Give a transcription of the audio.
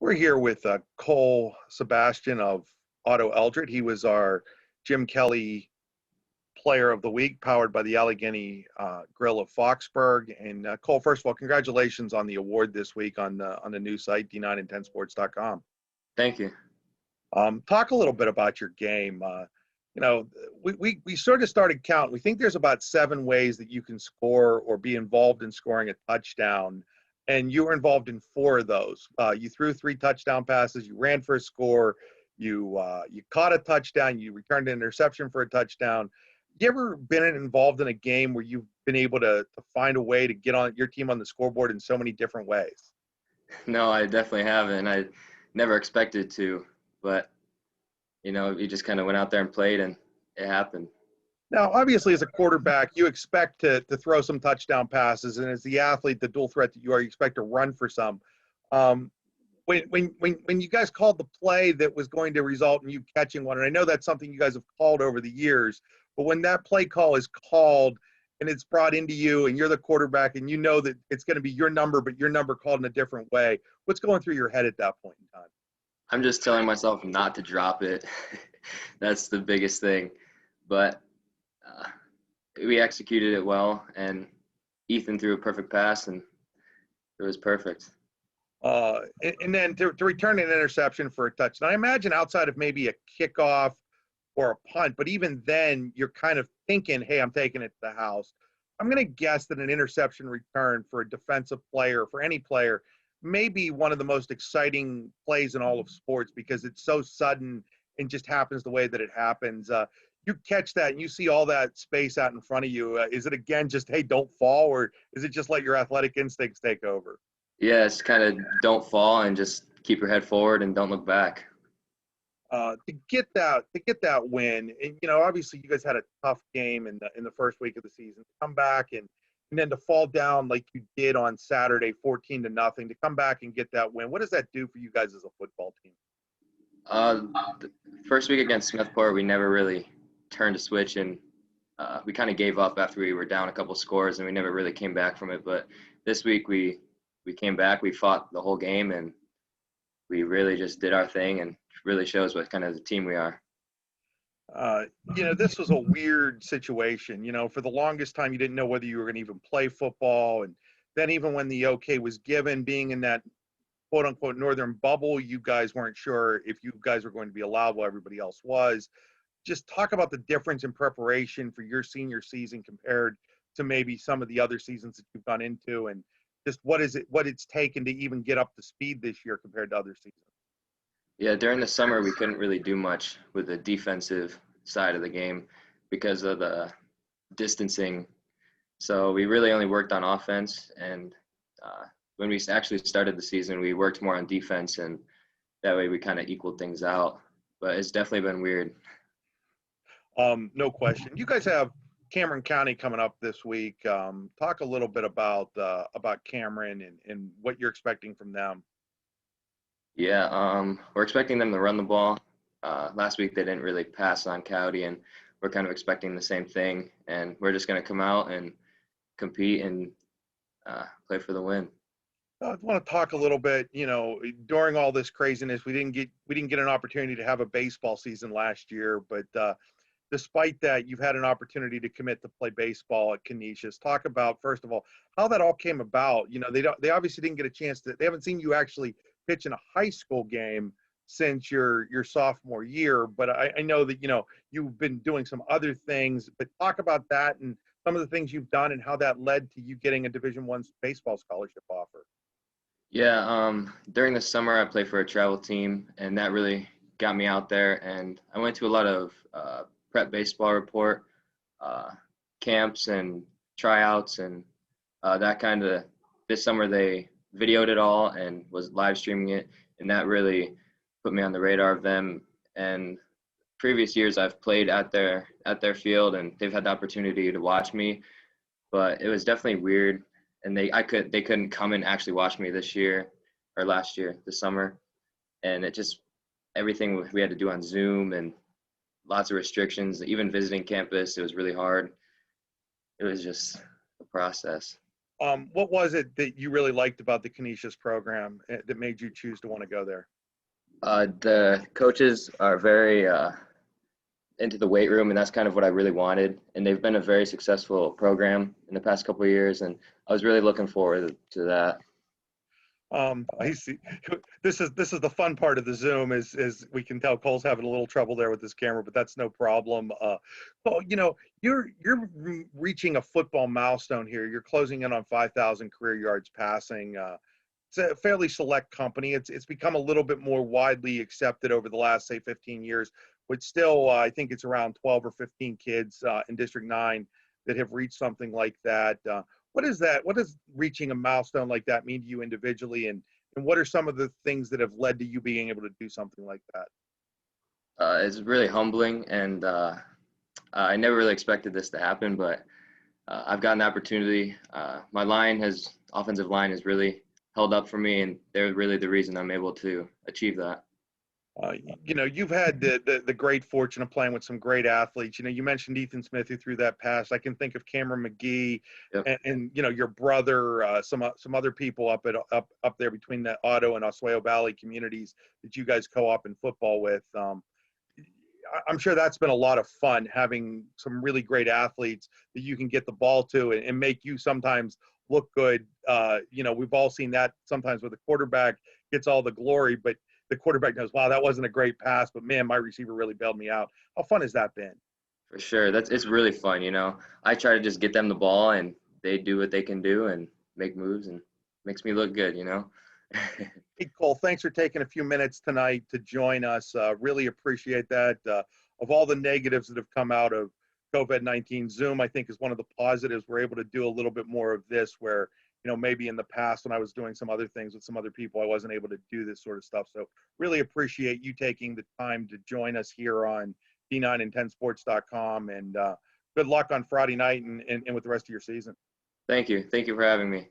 We're here with Sebastian of Otto-Eldred. He was our Jim Kelly Player of the Week, powered by the Allegheny Grill of Foxburg. And Cole, first of all, congratulations on the award this week on the new site, d9and10sports.com. Thank you. Talk a little bit about your game. We sort of started counting. We think there's about 7 ways that you can score or be involved in scoring a touchdown. And you were involved in 4 of those. You threw 3 touchdown passes. You ran for a score. You caught a touchdown. You returned an interception for a touchdown. You ever been involved in a game where you've been able to find a way to get on your team on the scoreboard in so many different ways? No, I definitely haven't. I never expected to, but you just kind of went out there and played, and it happened. Now, obviously, as a quarterback, you expect to throw some touchdown passes, and as the athlete, the dual threat that you are, you expect to run for some. When you guys called the play that was going to result in you catching one, and I know that's something you guys have called over the years, but when that play call is called and it's brought into you and you're the quarterback and you know that it's going to be your number, but your number called in a different way, what's going through your head at that point in time? I'm just telling myself not to drop it. That's the biggest thing. But we executed it well, and Ethan threw a perfect pass, and it was perfect. And then to return an interception for a touchdown, I imagine outside of maybe a kickoff or a punt, but even then you're kind of thinking, hey, I'm taking it to the house. I'm going to guess that an interception return for a defensive player, for any player, may be one of the most exciting plays in all of sports because it's so sudden and just happens the way that it happens. You catch that and you see all that space out in front of you. Is it, again, just, hey, don't fall, or is it just let your athletic instincts take over? Yeah, it's kind of don't fall and just keep your head forward and don't look back. To get that win, and obviously you guys had a tough game in the first week of the season. To come back and then to fall down like you did on Saturday, 14-0, to come back and get that win. What does that do for you guys as a football team? The first week against Smithport, we never really turned a switch, and we kind of gave up after we were down a couple scores, and we never really came back from it. But this week we came back, we fought the whole game, and we really just did our thing, and really shows what kind of the team we are. This was a weird situation. For the longest time, you didn't know whether you were going to even play football. And then even when the okay was given, being in that quote unquote northern bubble, you guys weren't sure if you guys were going to be allowed while everybody else was. Just talk about the difference in preparation for your senior season compared to maybe some of the other seasons that you've gone into, and just what it's taken to even get up to speed this year compared to other seasons. Yeah, during the summer, we couldn't really do much with the defensive side of the game because of the distancing. So we really only worked on offense. And when we actually started the season, we worked more on defense, and that way we kind of equaled things out. But it's definitely been weird. No question. You guys have Cameron County coming up this week. Talk a little bit about Cameron and what you're expecting from them. Yeah, we're expecting them to run the ball. Last week they didn't really pass on Cowdy, and we're kind of expecting the same thing. And we're just going to come out and compete and play for the win. I want to talk a little bit. During all this craziness, we didn't get an opportunity to have a baseball season last year, but despite that, you've had an opportunity to commit to play baseball at Canisius. Talk about, first of all, how that all came about. They obviously didn't get a chance to. They haven't seen you actually pitch in a high school game since your sophomore year, but I know that you've been doing some other things. But talk about that and some of the things you've done and how that led to you getting a Division I baseball scholarship offer. Yeah, during the summer I played for a travel team, and that really got me out there. And I went to a lot of prep baseball report camps and tryouts, and that kind of, this summer they videoed it all and was live streaming it, and that really put me on the radar of them. And previous years I've played at their field, and they've had the opportunity to watch me, but it was definitely weird, and they couldn't come and actually watch me this summer, and it just, everything we had to do on Zoom and lots of restrictions, even visiting campus, it was really hard. It was just a process. What was it that you really liked about the Canisius program that made you choose to want to go there? The coaches are very into the weight room, and that's kind of what I really wanted. And they've been a very successful program in the past couple of years, and I was really looking forward to that. I see. This is the fun part of the Zoom is we can tell Cole's having a little trouble there with his camera, but that's no problem. Well, you're reaching a football milestone here. You're closing in on 5,000 career yards passing. It's a fairly select company. It's become a little bit more widely accepted over the last, say, 15 years, but still, I think it's around 12 or 15 kids in District 9 that have reached something like that. What is that? What does reaching a milestone like that mean to you individually, and what are some of the things that have led to you being able to do something like that? It's really humbling, and I never really expected this to happen, but I've gotten the opportunity. My offensive line has really held up for me, and they're really the reason I'm able to achieve that. You've had the great fortune of playing with some great athletes. You mentioned Ethan Smith who threw that pass. I can think of Cameron McGee, Yep. and your brother, some other people up there between the Otto and Oswego Valley communities that you guys co-op in football with. I'm sure that's been a lot of fun having some really great athletes that you can get the ball to and make you sometimes look good. We've all seen that sometimes where the quarterback gets all the glory, but the quarterback knows, wow, that wasn't a great pass, but man, my receiver really bailed me out. How fun has that been? For sure. It's really fun, you know. I try to just get them the ball and they do what they can do and make moves and makes me look good, you know. Hey, Cole, thanks for taking a few minutes tonight to join us. Really appreciate that. Of all the negatives that have come out of COVID-19, Zoom, I think, is one of the positives. We're able to do a little bit more of this where, maybe in the past when I was doing some other things with some other people, I wasn't able to do this sort of stuff. So really appreciate you taking the time to join us here on D9and10sports.com. And good luck on Friday night and with the rest of your season. Thank you. Thank you for having me.